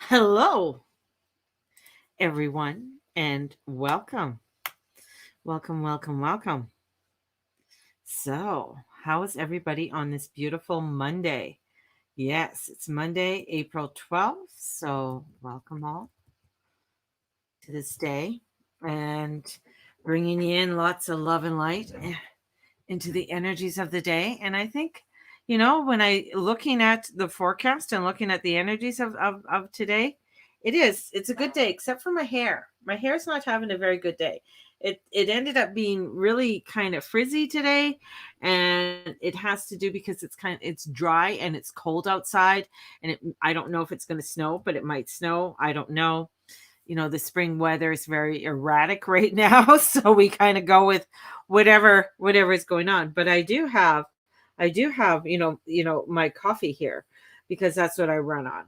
Hello, everyone, and welcome. Welcome, welcome, welcome. So, how is everybody on this beautiful Monday? Yes, it's Monday, April 12th. So, welcome all to this day and bringing in lots of love and light into the energies of the day. And I think, when I looking at the forecast and looking at the energies of today, it's a good day, except for my hair. My hair's not having a very good day. It ended up being really kind of frizzy today, and it has to do because it's dry and it's cold outside, and I don't know if it's going to snow, but it might snow. I don't know. The spring weather is very erratic right now, so we kind of go with whatever is going on. But I do have my coffee here because that's what I run on.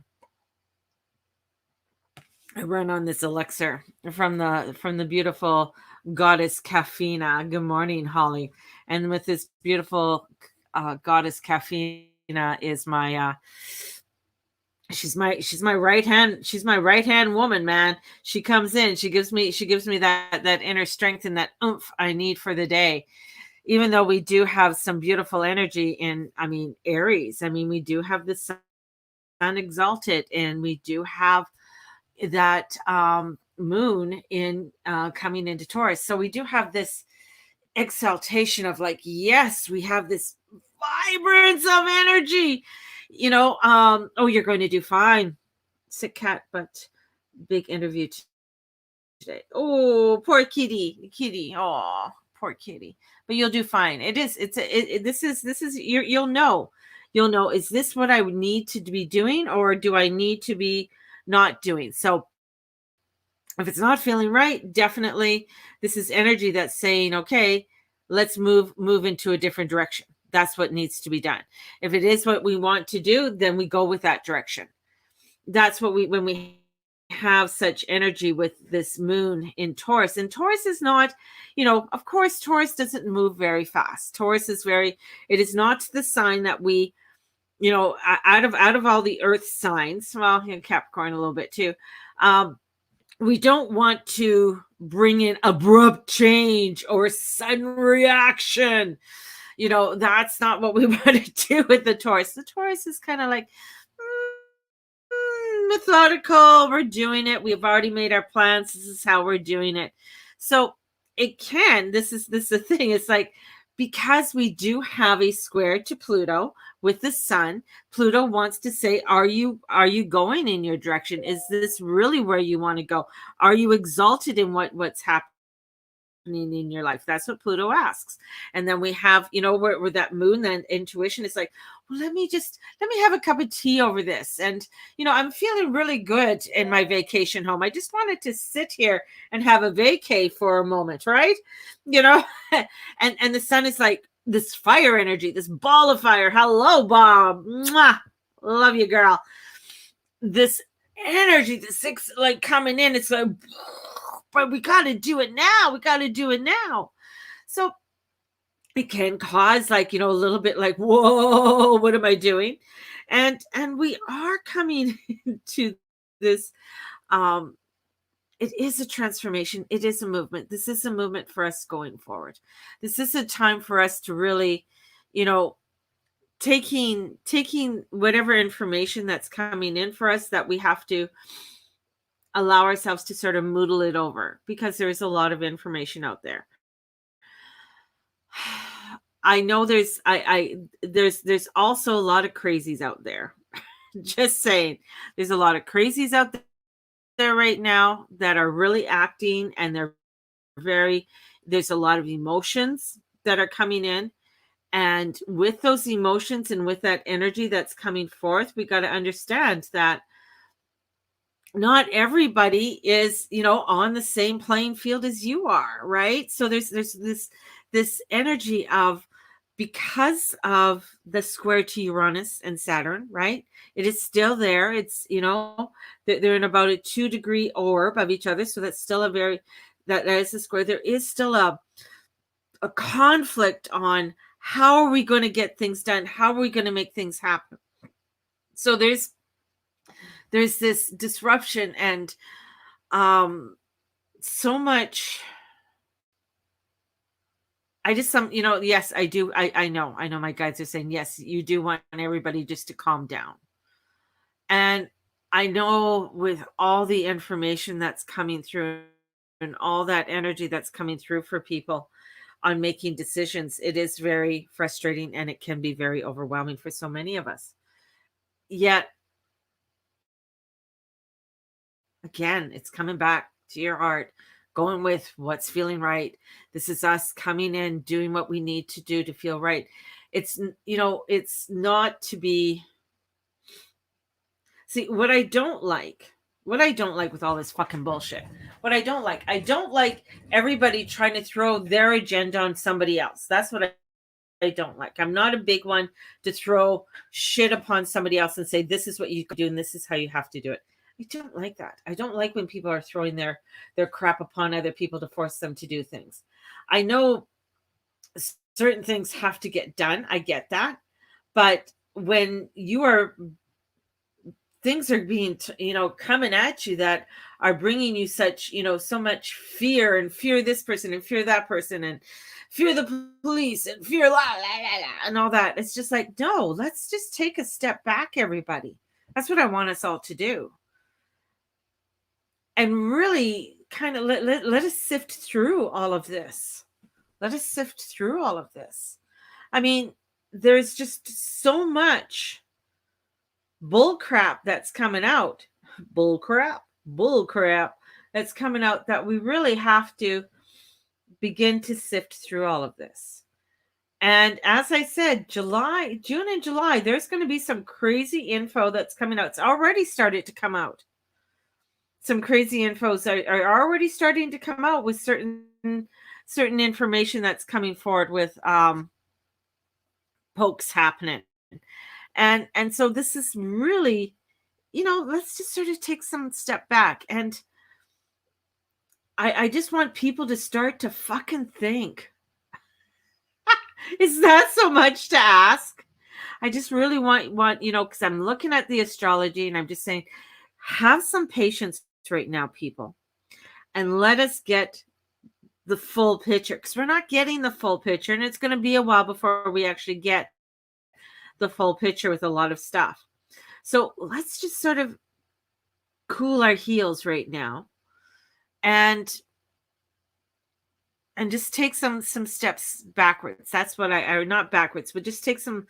I run on this elixir from the beautiful goddess Caffeina. Good morning, Holly. And with this beautiful goddess Caffeina is my right hand. She's my right hand woman, man. She comes in, she gives me that inner strength and that oomph I need for the day. Even though we do have some beautiful energy in, Aries. We do have the sun exalted, and we do have that moon in coming into Taurus. So we do have this exaltation of, like, yes, we have this vibrance of energy. Oh, you're going to do fine. Sick cat, but big interview today. Oh, poor kitty. Oh, poor kitty. But you'll do fine. This is you'll know, is this what I need to be doing, or do I need to be not doing? So if it's not feeling right, definitely this is energy that's saying, okay, let's move into a different direction. That's what needs to be done. If it is what we want to do, then we go with that direction. That's what when we have such energy with this moon in Taurus. And Taurus is not, of course, Taurus doesn't move very fast. Taurus it is not the sign that we, out of all the earth signs, well, Capricorn a little bit too. We don't want to bring in abrupt change or sudden reaction. That's not what we want to do with the Taurus. The Taurus is kind of like, methodical. We're doing it. We've already made our plans. This is how we're doing it. So this is the thing. It's like, because we do have a square to Pluto with the sun, Pluto wants to say, are you going in your direction? Is this really where you want to go? Are you exalted in what's happening in your life? That's what Pluto asks. And then we have, where that moon, then intuition is like, well, let me have a cup of tea over this. And, I'm feeling really good in my vacation home. I just wanted to sit here and have a vacay for a moment, right? You know, and the sun is like this fire energy, this ball of fire. Hello, Bob. Mwah! Love you, girl. This energy, the six, like, coming in, it's like, but we got to do it now. We got to do it now. So it can cause, like, a little bit like, whoa, what am I doing? And we are coming to this. It is a transformation. It is a movement. This is a movement for us going forward. This is a time for us to really, taking whatever information that's coming in for us, that we have to allow ourselves to sort of moodle it over, because there is a lot of information out there. I know there's also a lot of crazies out there. Just saying, there's a lot of crazies out there right now that are really acting, and there's a lot of emotions that are coming in. And with those emotions and with that energy that's coming forth, we got to understand that not everybody is, on the same playing field as you are, right? So there's this energy of, because of the square to Uranus and Saturn, right? It is still there. It's, they're in about a 2-degree orb of each other. So that's still that is a square. There is still a conflict on, how are we going to get things done? How are we going to make things happen? So there's there's this disruption and um so much. I just yes, I do. I know my guides are saying, yes, you do want everybody just to calm down. And I know with all the information that's coming through and all that energy that's coming through for people on making decisions, it is very frustrating and it can be very overwhelming for so many of us. Yet again, it's coming back to your heart, going with what's feeling right. This is us coming in, doing what we need to do to feel right. It's not to be. See, what I don't like with all this fucking bullshit, I don't like everybody trying to throw their agenda on somebody else. That's what I don't like. I'm not a big one to throw shit upon somebody else and say, this is what you can do and this is how you have to do it. I don't like that. I don't like when people are throwing their crap upon other people to force them to do things. I know certain things have to get done. I get that. But when you are things are being coming at you that are bringing you such so much fear, and fear this person and fear that person and fear the police and fear la la la la and all that, it's just like, no, let's just take a step back, everybody. That's what I want us all to do, and really kind of let us sift through all of this. I mean, there's just so much bull crap that's coming out. Bull crap that's coming out that we really have to begin to sift through all of this. And as I said, June and July, there's going to be some crazy info that's coming out. It's already started to come out. Some crazy infos are already starting to come out with certain information that's coming forward with pokes happening. And so this is really, let's just sort of take some step back. And I just want people to start to fucking think. Is that so much to ask? I just really want, because I'm looking at the astrology and I'm just saying, have some patience right now, people, and let us get the full picture, because we're not getting the full picture, and it's going to be a while before we actually get the full picture with a lot of stuff. So let's just sort of cool our heels right now and just take some steps backwards. That's what I not backwards, but just take some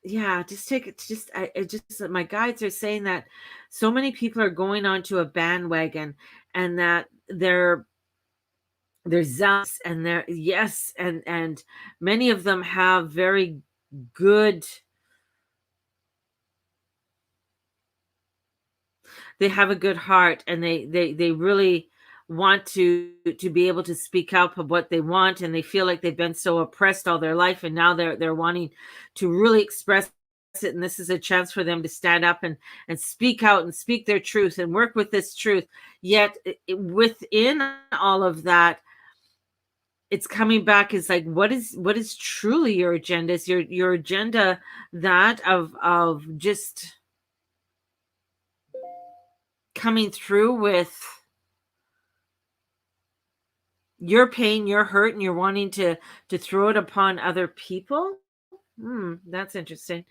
just take it. Just my guides are saying that so many people are going onto a bandwagon, and that they're zealous, and and many of them have very good. They have a good heart, and they really want to be able to speak up of what they want, and they feel like they've been so oppressed all their life, and now they're wanting to really express it, and this is a chance for them to stand up and speak out and speak their truth and work with this truth. Yet within all of that, it's coming back is like, what is truly your agenda? Is your agenda that of just coming through with your pain, your hurt, and you're wanting to throw it upon other people? That's interesting.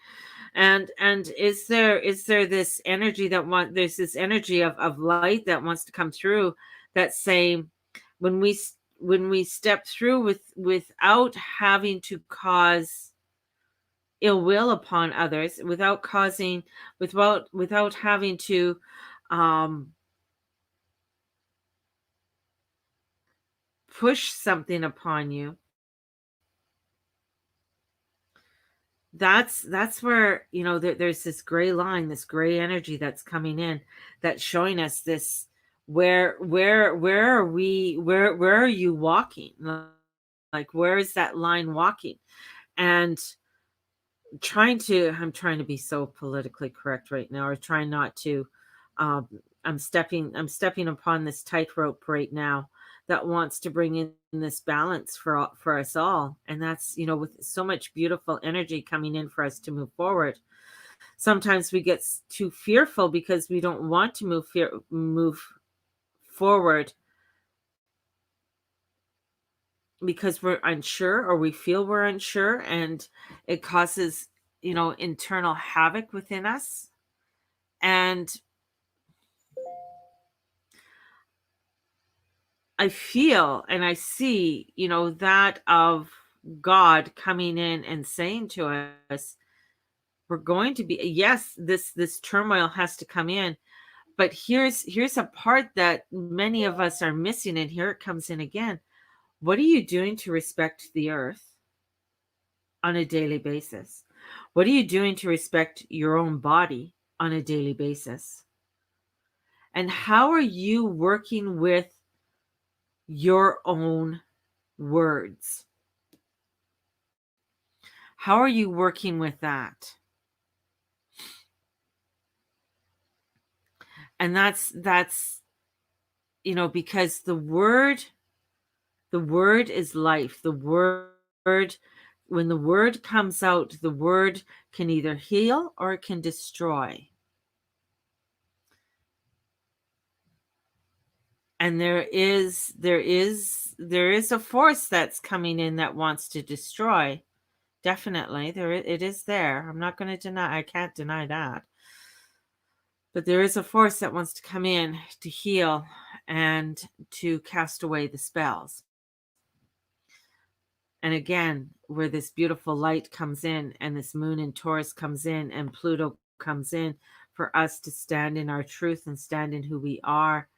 And is there this energy there's this energy of light that wants to come through, that's saying, when we step through without having to cause ill will upon others, without having to push something upon you, that's where there's this gray line, this gray energy that's coming in, that's showing us this, where are we, where are you walking, like where is that line walking? And I'm trying to be so politically correct right now, or trying not to. I'm stepping upon this tightrope right now that wants to bring in this balance for us all, and that's with so much beautiful energy coming in for us to move forward. Sometimes we get too fearful because we don't want to move forward because we're unsure, or we feel we're unsure, and it causes, internal havoc within us. And I feel and I see, that of God coming in and saying to us, we're going to be, yes, this turmoil has to come in, but here's a part that many of us are missing, and here it comes in again. What are you doing to respect the earth on a daily basis? What are you doing to respect your own body on a daily basis? And how are you working with your own words? How are you working with that? And that's because the word is life. The word, when the word comes out, the word can either heal or it can destroy. And there is a force that's coming in that wants to destroy. Definitely. It is there. I'm not going to deny, I can't deny that. But there is a force that wants to come in to heal and to cast away the spells. And again, where this beautiful light comes in, and this moon in Taurus comes in, and Pluto comes in, for us to stand in our truth and stand in who we are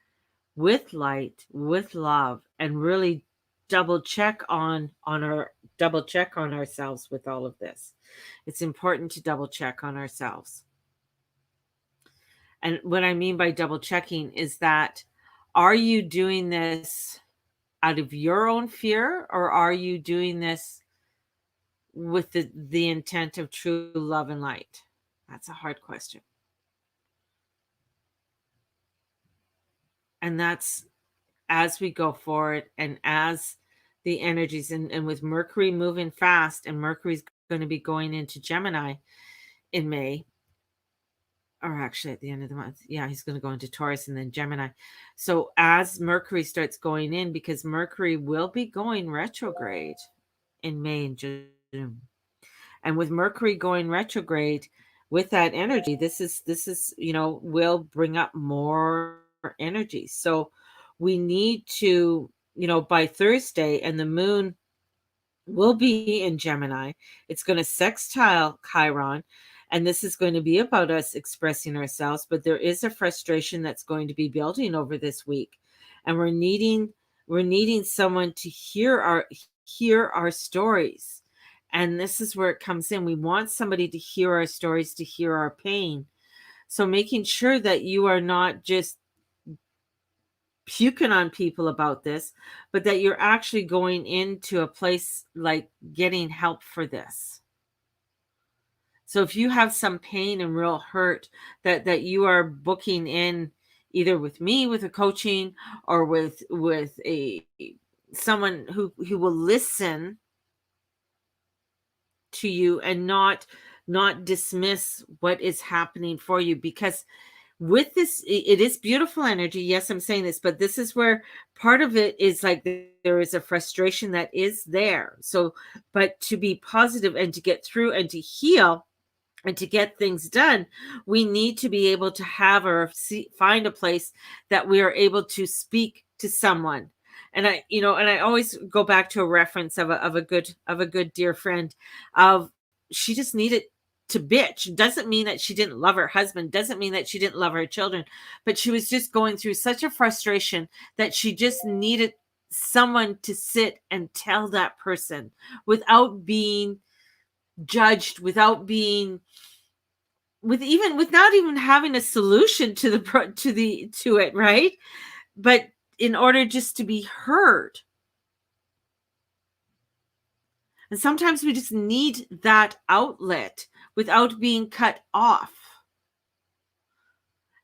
with light, with love, and really double check on ourselves with all of this. It's important to double check on ourselves. And what I mean by double checking is that, are you doing this out of your own fear, or are you doing this with the intent of true love and light? That's a hard question. And that's as we go forward, and as the energies, and with Mercury moving fast, and Mercury's going to be going into Gemini in May, or actually at the end of the month. Yeah, he's going to go into Taurus and then Gemini. So as Mercury starts going in, because Mercury will be going retrograde in May and June. And with Mercury going retrograde, with that energy, this is will bring up more energy. So we need to, by Thursday, and the moon will be in Gemini. It's going to sextile Chiron, and this is going to be about us expressing ourselves. But there is a frustration that's going to be building over this week, and we're needing someone to hear our stories. And this is where it comes in. We want somebody to hear our stories, to hear our pain. So making sure that you are not just puking on people about this, but that you're actually going into a place like getting help for this. So if you have some pain and real hurt that you are booking in, either with me with a coaching, or with a someone who will listen to you and not dismiss what is happening for you. Because with this, it is beautiful energy. Yes, I'm saying this, but this is where part of it is like there is a frustration that is there. So, but to be positive and to get through and to heal and to get things done, we need to be able to find a place that we are able to speak to someone. And I always go back to a reference of a good dear friend of, she just needed to bitch. Doesn't mean that she didn't love her husband, doesn't mean that she didn't love her children, but she was just going through such a frustration that she just needed someone to sit and tell that person without being judged, without being with not even having a solution to it, right? But in order just to be heard. And sometimes we just need that outlet without being cut off.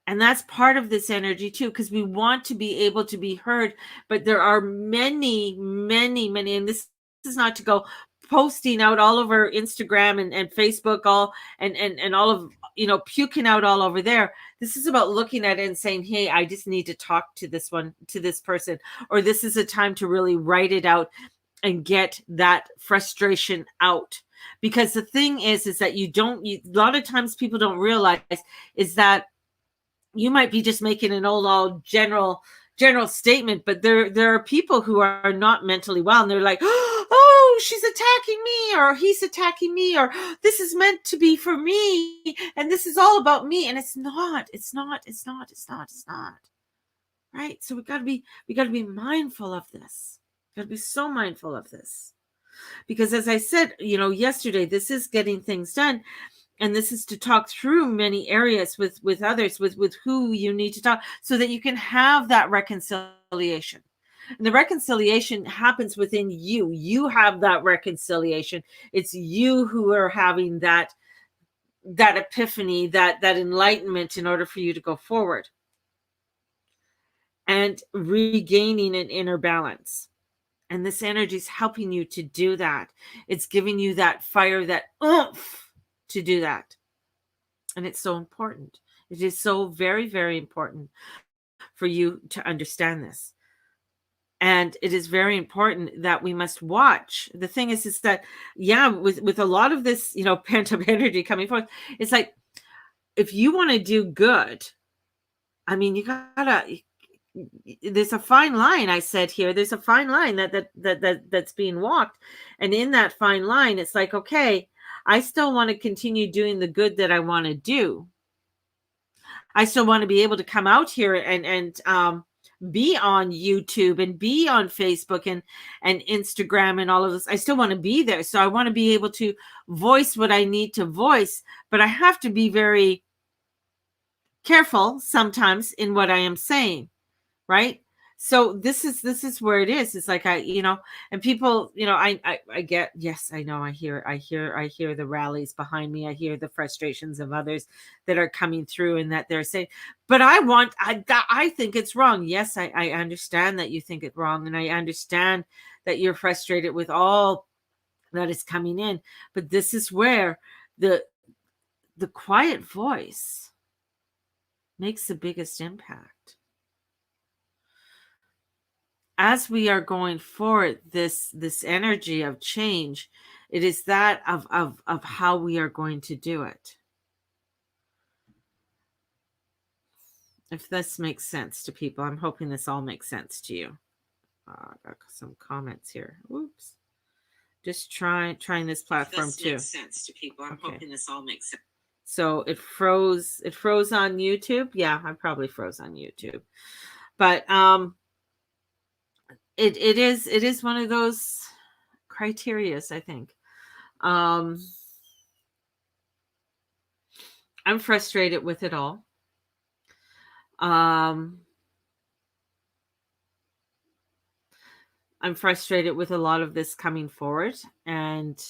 And that's part of this energy too, because we want to be able to be heard. But there are many, many, many, and this is not to go posting out all over Instagram and Facebook, all and all of puking out all over there. This is about looking at it and saying, hey, I just need to talk to this person, or this is a time to really write it out and get that frustration out. Because the thing is that a lot of times people don't realize is that you might be just making an all general statement, but there are people who are not mentally well, and they're like, oh, she's attacking me, or he's attacking me, or this is meant to be for me, and this is all about me. And it's not. Right? So we got to be mindful of this. Got to be so mindful of this. Because as I said, yesterday, this is getting things done. And this is to talk through many areas with others, with who you need to talk, so that you can have that reconciliation. And the reconciliation happens within you. You have that reconciliation. It's you who are having that epiphany, that enlightenment in order for you to go forward. And regaining an inner balance. And this energy is helping you to do that. It's giving you that fire, that oomph to do that. And it's so important. It is so very, very important for you to understand this. And it is very important that we must watch. The thing is that, with a lot of this, pent-up energy coming forth, it's like, if you want to do good, I mean, you gotta, there's a fine line. I said here, there's a fine line that's being walked. And in that fine line, it's like, okay, I still want to continue doing the good that I want to do. I still want to be able to come out here and be on YouTube and be on Facebook and Instagram and all of this. I still want to be there. So I want to be able to voice what I need to voice, but I have to be very careful sometimes in what I am saying. Right. So this is where it is. It's like, and people, I get, yes, I know. I hear the rallies behind me. I hear the frustrations of others that are coming through, and that they're saying, but I think it's wrong. Yes, I understand that you think it's wrong. And I understand that you're frustrated with all that is coming in. But this is where the quiet voice makes the biggest impact. As we are going forward, this energy of change, it is that of how we are going to do it. If this makes sense to people, I'm hoping this all makes sense to you. I got some comments here. Oops. Just trying this platform too. Makes sense to people. I'm hoping this all makes sense. So it froze on YouTube. Yeah, I probably froze on YouTube. But it is one of those criterias, I think. I'm frustrated with it all. I'm frustrated with a lot of this coming forward, and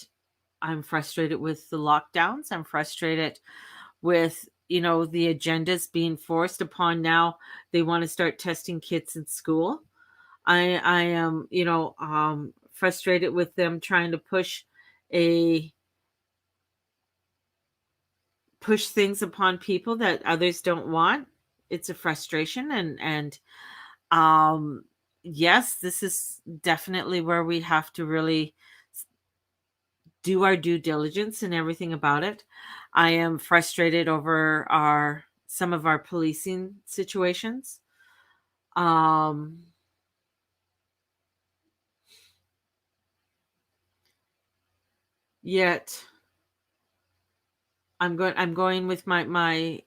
I'm frustrated with the lockdowns. I'm frustrated with, the agendas being forced upon now. They want to start testing kids in school. I am, frustrated with them trying to push things upon people that others don't want. It's a frustration. And yes, this is definitely where we have to really do our due diligence and everything about it. I am frustrated over some of our policing situations. Yet I'm going with my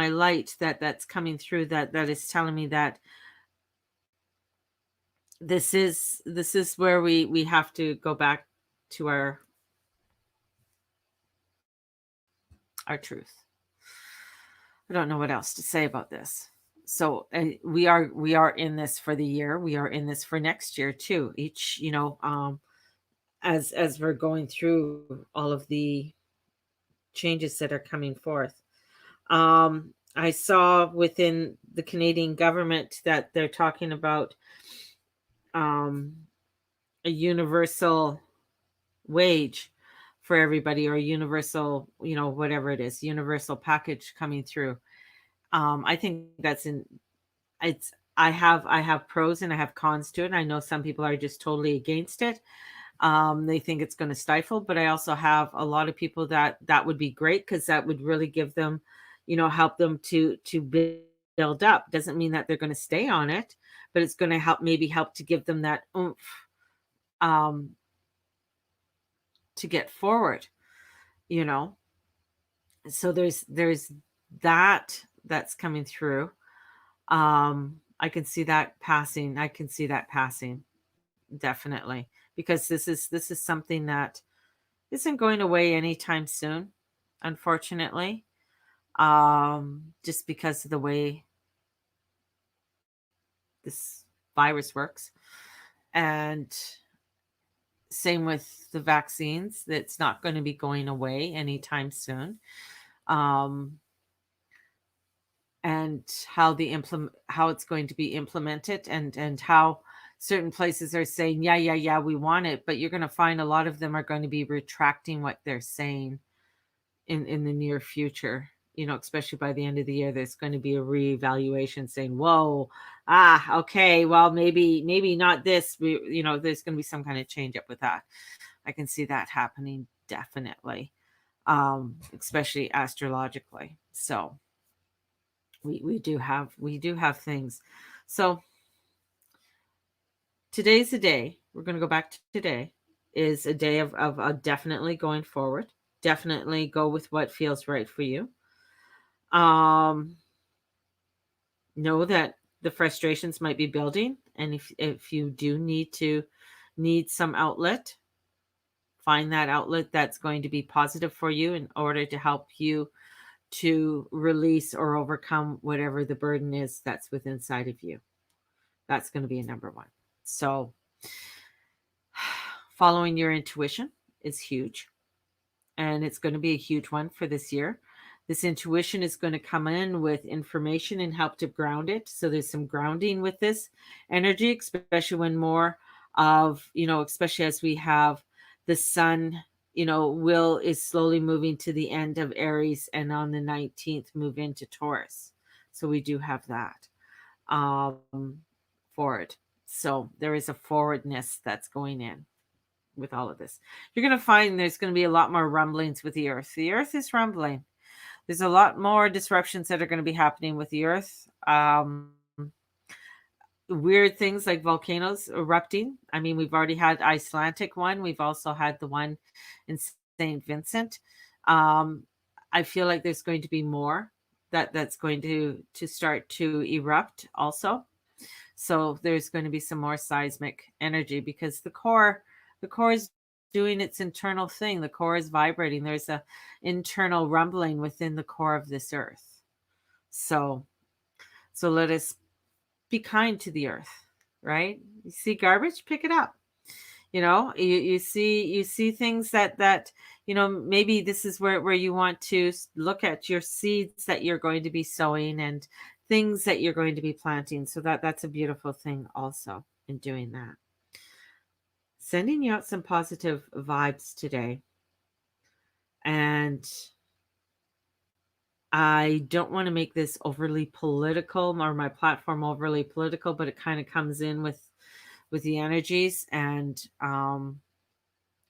light that's coming through, that is telling me that this is where we have to go back to our truth. I don't know what else to say about this. So we are in this for the year. We are in this for next year too. Each, as we're going through all of the changes that are coming forth. I saw within the Canadian government that they're talking about a universal wage for everybody, or universal, whatever it is, universal package coming through. I think it's I have pros and I have cons to it. I know some people are just totally against it. They think it's going to stifle, but I also have a lot of people that would be great, because that would really give them, help them to build up. Doesn't mean that they're going to stay on it, but it's going to help to give them that oomph, um, to get forward. You know, so there's that's coming through. I can see that passing. I can see that passing, definitely, because this is something that isn't going away anytime soon, unfortunately. Just because of the way this virus works. And same with the vaccines, that's not going to be going away anytime soon. Um, and how it's going to be implemented, and how certain places are saying, yeah, we want it, but you're going to find a lot of them are going to be retracting what they're saying in the near future. Especially by the end of the year, there's going to be a reevaluation saying, whoa, okay, well, maybe not this. There's going to be some kind of change up with that. I can see that happening, definitely, especially astrologically. So we do have things. So today's a day. We're going to go back to today. Is a day of definitely going forward. Definitely go with what feels right for you. Know that the frustrations might be building, and if you do need some outlet, find that outlet that's going to be positive for you in order to help you to release or overcome whatever the burden is that's within inside of you. That's going to be a number one. So following your intuition is huge, and it's going to be a huge one for this year. This intuition is going to come in with information and help to ground it. So there's some grounding with this energy, especially when more of, especially as we have the sun, will is slowly moving to the end of Aries, and on the 19th move into Taurus. So we do have that forward. So there is a forwardness that's going in with all of this. You're going to find there's going to be a lot more rumblings with the earth. The earth is rumbling. There's a lot more disruptions that are going to be happening with the earth. Weird things like volcanoes erupting. I mean, we've already had Icelandic one. We've also had the one in St. Vincent. I feel like there's going to be more that's going to start to erupt also. So there's going to be some more seismic energy, because the core is doing its internal thing. The core is vibrating. There's a internal rumbling within the core of this earth. So let us be kind to the earth, right? You see garbage, pick it up. You see things that maybe this is where you want to look at your seeds that you're going to be sowing, and things that you're going to be planting. So that's a beautiful thing also in doing that. Sending you out some positive vibes today. And I don't want to make this overly political, or my platform overly political, but it kind of comes in with the energies and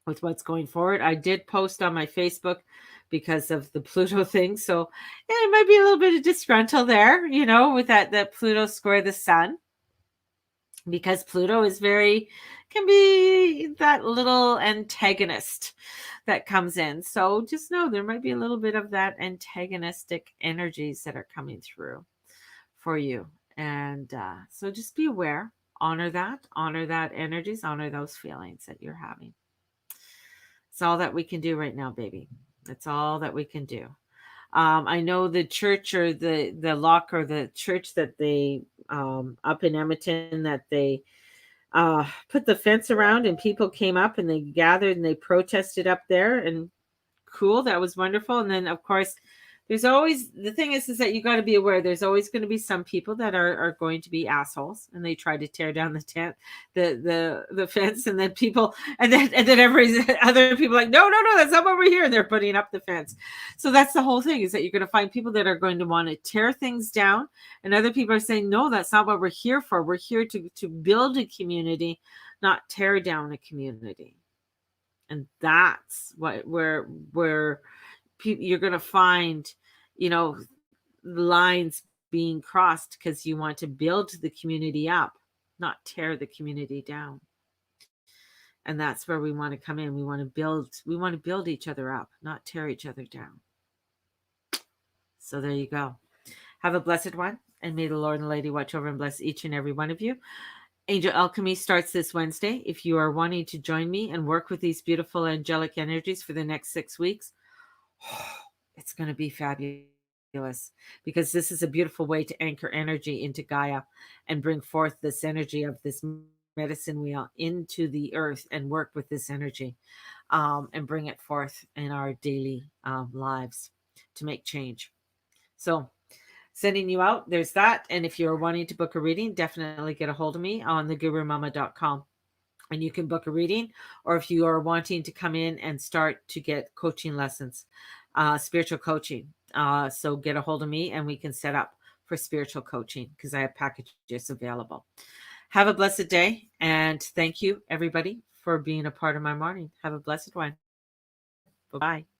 with what's going forward. I did post on my Facebook because of the Pluto thing. So it might be a little bit of disgruntled there, with that Pluto square the sun. Because Pluto can be that little antagonist that comes in. So just know there might be a little bit of that antagonistic energies that are coming through for you. And so just be aware, honor that energies, honor those feelings that you're having. It's all that we can do right now, baby. That's all that we can do. I know the church, or the lock, or the church that they up in Edmonton, that they put the fence around, and people came up and they gathered and they protested up there, and cool, that was wonderful. And then of course There's always, the thing is that you got to be aware. There's always going to be some people that are going to be assholes, and they try to tear down the tent, the fence, and then people, and then every other people like, no, that's not what we're here. And they're putting up the fence. So that's the whole thing, is that you're going to find people that are going to want to tear things down, and other people are saying, no, that's not what we're here for. We're here to build a community, not tear down a community. And that's what where you're going to find, lines being crossed, because you want to build the community up, not tear the community down. And that's where we want to come in. We want to build each other up, not tear each other down. So there you go. Have a blessed one, and may the Lord and Lady watch over and bless each and every one of you. Angel Alchemy starts this Wednesday. If you are wanting to join me and work with these beautiful angelic energies for the next 6 weeks, it's going to be fabulous, because this is a beautiful way to anchor energy into Gaia and bring forth this energy of this medicine wheel into the earth, and work with this energy and bring it forth in our daily lives to make change. So sending you out, there's that. And if you're wanting to book a reading, definitely get a hold of me on thegurumama.com. And you can book a reading, or if you are wanting to come in and start to get coaching lessons, spiritual coaching. So get a hold of me, and we can set up for spiritual coaching, because I have packages available. Have a blessed day. And thank you, everybody, for being a part of my morning. Have a blessed one. Bye-bye.